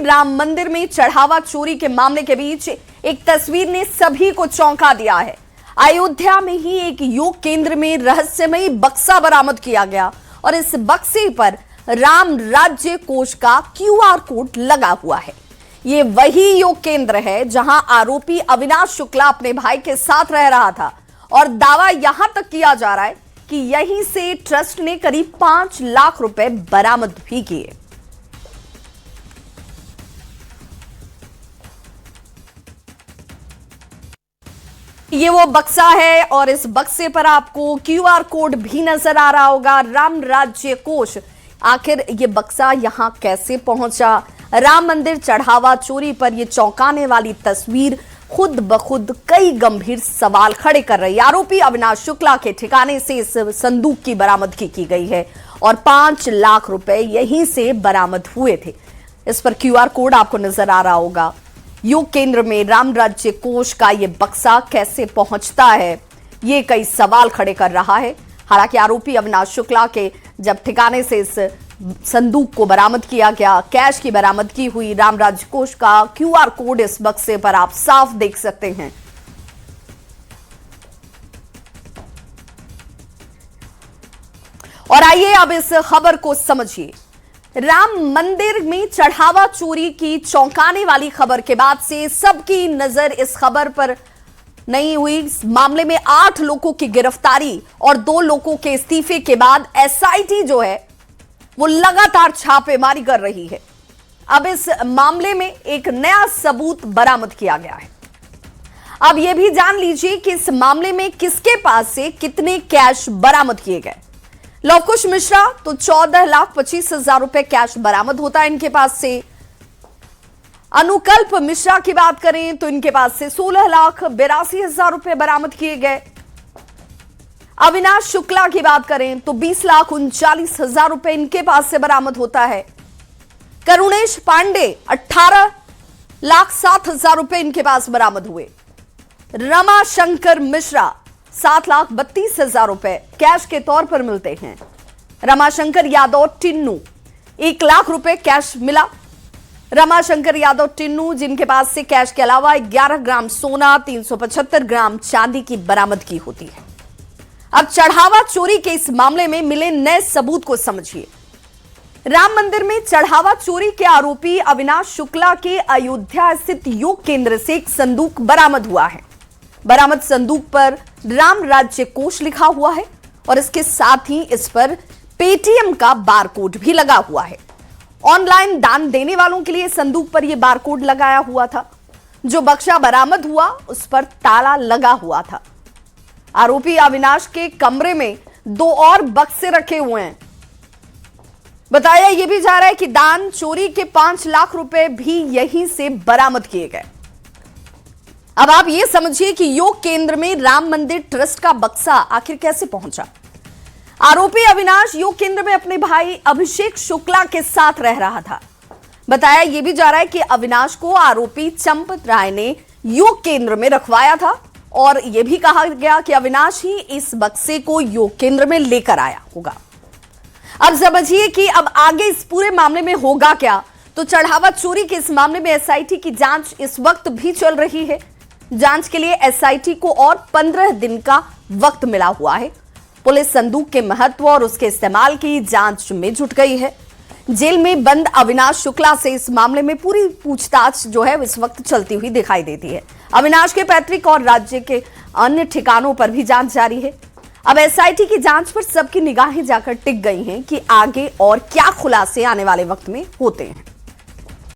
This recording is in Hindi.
राम मंदिर में चढ़ावा चोरी के मामले के बीच एक तस्वीर ने सभी को चौंका दिया है। अयोध्या में ही एक योग केंद्र में रहस्यमयी बक्सा बरामद किया गया और इस बक्से पर राम राज्य कोष का क्यूआर कोड लगा हुआ है। ये वही योग केंद्र है जहां आरोपी अविनाश शुक्ला अपने भाई के साथ रह रहा था और दावा यहां तक किया जा रहा है कि यहीं से ट्रस्ट ने करीब 5 लाख रुपए बरामद भी किए। ये वो बक्सा है और इस बक्से पर आपको क्यूआर कोड भी नजर आ रहा होगा, राम राज्य कोष। आखिर ये बक्सा यहां कैसे पहुंचा? राम मंदिर चढ़ावा चोरी पर यह चौंकाने वाली तस्वीर खुद ब खुद कई गंभीर सवाल खड़े कर रही है। आरोपी अविनाश शुक्ला के ठिकाने से इस संदूक की बरामदगी की गई है और 5 लाख रुपए यहीं से बरामद हुए थे। इस पर क्यूआर कोड आपको नजर आ रहा होगा। योग केंद्र में राम राज्य कोष का यह बक्सा कैसे पहुंचता है, ये कई सवाल खड़े कर रहा है। हालांकि आरोपी अविनाश शुक्ला के जब ठिकाने से इस संदूक को बरामद किया गया, कैश की बरामदगी हुई, राम राज्य कोष का क्यूआर कोड इस बक्से पर आप साफ देख सकते हैं। और आइए अब इस खबर को समझिए। राम मंदिर में चढ़ावा चोरी की चौंकाने वाली खबर के बाद से सबकी नजर इस खबर पर नहीं हुई। इस मामले में 8 लोगों की गिरफ्तारी और 2 लोगों के इस्तीफे के बाद एसआईटी जो है वो लगातार छापेमारी कर रही है। अब इस मामले में एक नया सबूत बरामद किया गया है। अब यह भी जान लीजिए कि इस मामले में किसके पास से कितने कैश बरामद किए गए। लवकुश मिश्रा तो 14,25,000 रुपए कैश बरामद होता है इनके पास से। अनुकल्प मिश्रा की बात करें तो इनके पास से 16,82,000 रुपए बरामद किए गए। अविनाश शुक्ला की बात करें तो 20,39,000 रुपए इनके पास से बरामद होता है। करुणेश पांडे 18,07,000 रुपए इनके पास बरामद हुए। रमाशंकर मिश्रा 7,32,000 रुपए कैश के तौर पर मिलते हैं। रमाशंकर यादव टिन्नू 1 लाख रुपए कैश मिला। रमाशंकर यादव टिन्नू जिनके पास से कैश के अलावा 11 ग्राम सोना, 375 ग्राम चांदी की बरामदगी होती है। अब चढ़ावा चोरी के इस मामले में मिले नए सबूत को समझिए। राम मंदिर में चढ़ावा चोरी के आरोपी अविनाश शुक्ला के अयोध्या स्थित योग केंद्र से एक संदूक बरामद हुआ है। बरामद संदूक पर राम राज्य कोष लिखा हुआ है और इसके साथ ही इस पर पेटीएम का बारकोड भी लगा हुआ है। ऑनलाइन दान देने वालों के लिए संदूक पर यह बारकोड लगाया हुआ था। जो बक्सा बरामद हुआ उस पर ताला लगा हुआ था। आरोपी अविनाश के कमरे में 2 और बक्से रखे हुए हैं। बताया यह भी जा रहा है कि दान चोरी के 5 लाख रुपए भी यहीं से बरामद किए गए। अब आप यह समझिए कि योग केंद्र में राम मंदिर ट्रस्ट का बक्सा आखिर कैसे पहुंचा। आरोपी अविनाश योग केंद्र में अपने भाई अभिषेक शुक्ला के साथ रह रहा था। बताया यह भी जा रहा है कि अविनाश को आरोपी चंपत राय ने योग केंद्र में रखवाया था और यह भी कहा गया कि अविनाश ही इस बक्से को योग केंद्र में लेकर आया होगा। अब समझिए कि अब आगे इस पूरे मामले में होगा क्या। तो चढ़ावा चोरी के इस मामले में एसआईटी की जांच इस वक्त भी चल रही है। जांच के लिए एसआईटी को और 15 दिन का वक्त मिला हुआ है। पुलिस संदूक के महत्व और उसके इस्तेमाल की जांच में जुट गई है। जेल में बंद अविनाश शुक्ला से इस मामले में पूरी पूछताछ जो है इस वक्त चलती हुई दिखाई देती है। अविनाश के पैतृक और राज्य के अन्य ठिकानों पर भी जांच जारी है। अब एसआईटी की जांच पर सबकी निगाहें जाकर टिक गई हैं कि आगे और क्या खुलासे आने वाले वक्त में होते हैं।